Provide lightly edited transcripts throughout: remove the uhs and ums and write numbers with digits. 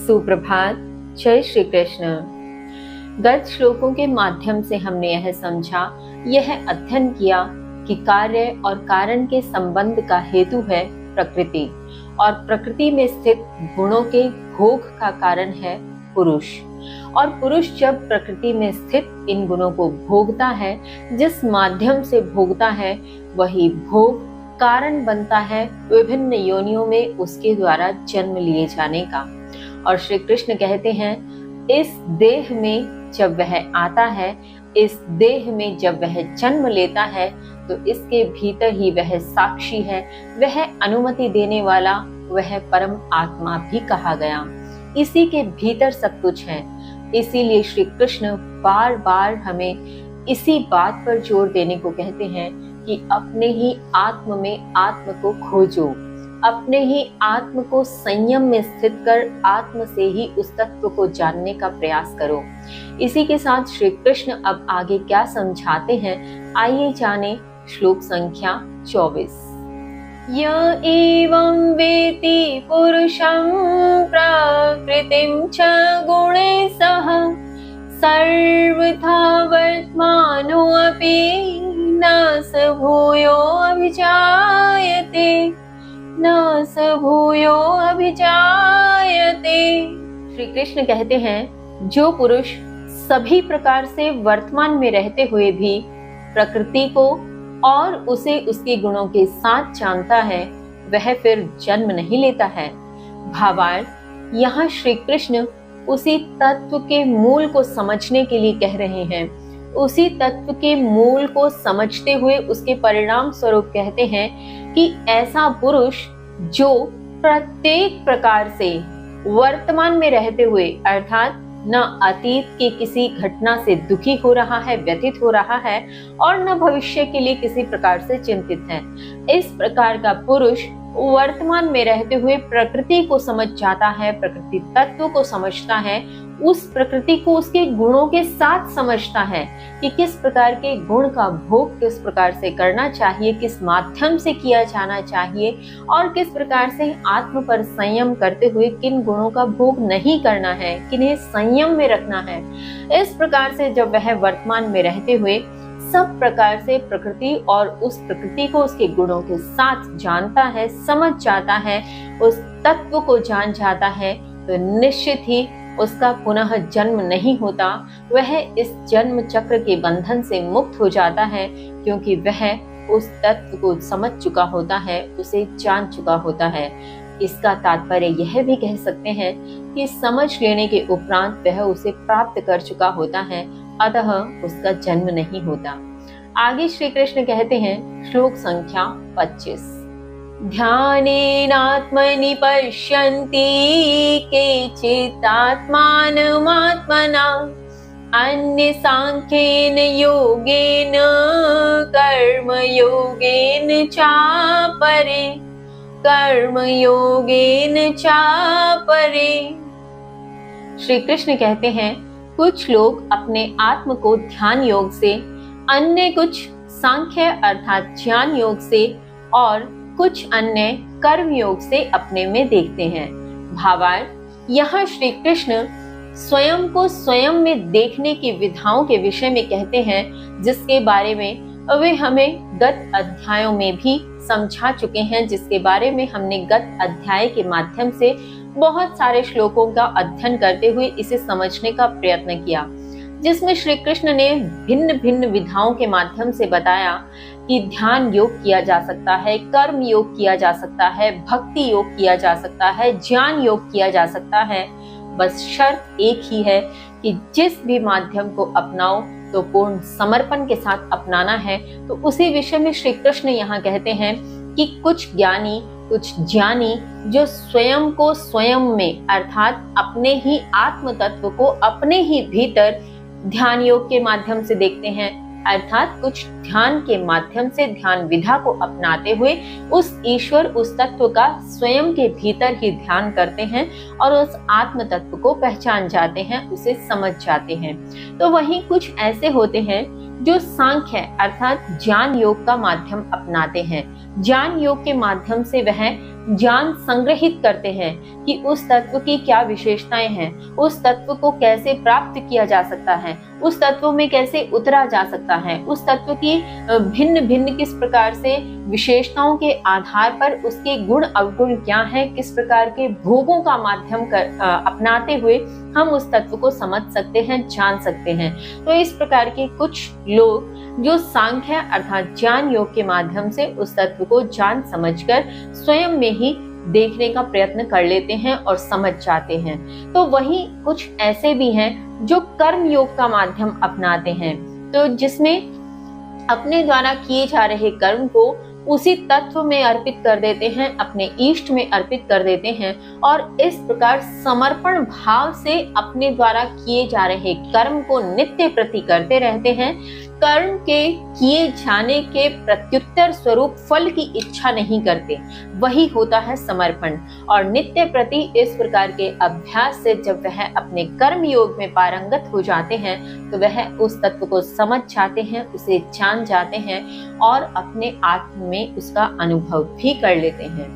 सुप्रभात। जय श्री कृष्ण। गत श्लोकों के माध्यम से हमने यह समझा, यह अध्ययन किया कि कार्य और कारण के संबंध का हेतु है प्रकृति, और प्रकृति में स्थित गुणों के भोग का कारण है पुरुष। और पुरुष जब प्रकृति में स्थित इन गुणों को भोगता है, जिस माध्यम से भोगता है, वही भोग कारण बनता है विभिन्न योनियों में उसके द्वारा जन्म लिए जाने का। और श्री कृष्ण कहते हैं, इस देह में जब वह आता है, इस देह में जब वह जन्म लेता है, तो इसके भीतर ही वह साक्षी है, वह अनुमति देने वाला, वह परम आत्मा भी कहा गया। इसी के भीतर सब कुछ है। इसीलिए श्री कृष्ण बार बार हमें इसी बात पर जोर देने को कहते हैं कि अपने ही आत्म में आत्म को खोजो, अपने ही आत्म को संयम में स्थित कर आत्म से ही उस तत्व को जानने का प्रयास करो। इसी के साथ श्री कृष्ण अब आगे क्या समझाते हैं, आइए जाने श्लोक संख्या 24। य एवं वेति पुरुषं प्रकृतिं च गुणे सह सर्वथा वर्तमानोऽपि न स भूयो अभिजायते, न स भूयो अभिजायते। श्री कृष्ण कहते हैं, जो पुरुष सभी प्रकार से वर्तमान में रहते हुए भी प्रकृति को और उसे उसके गुणों के साथ जानता है, वह फिर जन्म नहीं लेता है। भावार्थ, यहाँ श्री कृष्ण उसी तत्व के मूल को समझने के लिए कह रहे हैं। उसी तत्व के मूल को समझते हुए उसके परिणाम स्वरूप कहते हैं कि ऐसा पुरुष जो प्रत्येक प्रकार से वर्तमान में रहते हुए, अर्थात न अतीत के किसी घटना से दुखी हो रहा है, व्यथित हो रहा है, और न भविष्य के लिए किसी प्रकार से चिंतित है, इस प्रकार का पुरुष वर्तमान में रहते हुए प्रकृति को समझ जाता है, प्रकृति तत्व को समझता है, उस प्रकृति को उसके गुणों के साथ समझता है कि किस प्रकार के गुण का भोग किस प्रकार से करना चाहिए, किस माध्यम से किया जाना चाहिए, और किस प्रकार से आत्म पर संयम करते हुए किन गुणों का भोग नहीं करना है, किन्हें संयम में रखना है। इस प्रकार से जब वह वर्तमान में रहते हुए सब प्रकार से प्रकृति और उस प्रकृति को उसके गुणों के साथ जानता है, समझ जाता है, उस तत्व को जान जाता है, तो निश्चित ही उसका पुनः जन्म नहीं होता। वह इस जन्म चक्र के बंधन से मुक्त हो जाता है, क्योंकि वह उस तत्व को समझ चुका होता है, उसे जान चुका होता है। इसका तात्पर्य यह भी कह सकते हैं कि समझ लेने के उपरांत वह उसे प्राप्त कर चुका होता है, अतः उसका जन्म नहीं होता। आगे श्री कृष्ण कहते हैं, श्लोक संख्या 25। ध्यानेनात्मनि पश्यन्ति केचित् आत्मानमात्मना अन्ये सांख्येन योगेन कर्मयोगेन चापरे, कर्मयोगेन चापरे। श्री कृष्ण कहते हैं, कुछ लोग अपने आत्म को ध्यान योग से, अन्य कुछ सांख्य अर्थात ज्ञान योग से, और कुछ अन्य कर्म योग से अपने में देखते हैं। भावार्थ, यहाँ श्री कृष्ण स्वयं को स्वयं में देखने की विधाओं के विषय में कहते हैं, जिसके बारे में वे हमें गत अध्यायों में भी समझा चुके हैं, जिसके बारे में हमने गत अध्याय के माध्यम से बहुत सारे श्लोकों का अध्ययन करते हुए इसे समझने का प्रयत्न किया, जिसमें श्री कृष्ण ने भिन्न भिन्न विधाओं के माध्यम से बताया कि ध्यान योग किया जा सकता है, कर्म योग किया जा सकता है, भक्ति योग किया जा सकता है, ज्ञान योग किया जा सकता है। बस शर्त एक ही है कि जिस भी माध्यम को अपनाओ तो पूर्ण समर्पण के साथ अपनाना है। तो उसी विषय में श्री कृष्ण यहाँ कहते हैं कि कुछ ज्ञानी, कुछ ज्ञानी जो स्वयं को स्वयं में अर्थात अपने ही आत्म तत्व को अपने ही भीतर ध्यान योग के माध्यम से देखते हैं, अर्थात कुछ ध्यान के माध्यम से ध्यान विधा को अपनाते हुए उस ईश्वर, उस तत्व का स्वयं के भीतर ही ध्यान करते हैं और उस आत्म तत्व को पहचान जाते हैं, उसे समझ जाते हैं। तो वहीं कुछ ऐसे होते हैं जो सांख्य अर्थात ज्ञान योग का माध्यम अपनाते हैं। ज्ञान योग के माध्यम से वह ज्ञान संग्रहित करते हैं कि उस तत्व की क्या विशेषताएं हैं, उस तत्व को कैसे प्राप्त किया जा सकता है, उस तत्व में कैसे उतरा जा सकता है, उस तत्व की भिन्न भिन्न किस प्रकार से विशेषताओं के आधार पर उसके गुण अवगुण क्या है, किस प्रकार के भोगों का माध्यम अपनाते हुए हम उस तत्व को समझ सकते हैं, जान सकते हैं। तो इस प्रकार के कुछ लोग जो सांख्य अर्थात ज्ञान योग के माध्यम से उस तत्व को जान समझकर स्वयं में ही देखने का प्रयत्न कर लेते हैं और समझ जाते हैं। तो वहीं कुछ ऐसे भी हैं जो कर्म योग का माध्यम अपनाते हैं, तो जिसमें अपने द्वारा किए जा रहे कर्म को उसी तत्व में अर्पित कर देते हैं, अपने इष्ट में अर्पित कर देते हैं और इस प्रकार समर्पण भाव से अपने द्वारा किए जा रहे कर्म को नित्य प्रति करते रहते हैं। कर्म के किए जाने के प्रत्युत्तर स्वरूप फल की इच्छा नहीं करते, वही होता है समर्पण। और नित्य प्रति इस प्रकार के अभ्यास से जब वह अपने कर्म योग में पारंगत हो जाते हैं तो वह उस तत्व को समझ जाते हैं, उसे जान जाते हैं और अपने आत्म में उसका अनुभव भी कर लेते हैं।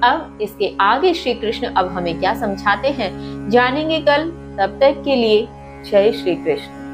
अब इसके आगे श्री कृष्ण अब हमें क्या समझाते हैं जानेंगे कल। तब तक के लिए जय श्री कृष्ण।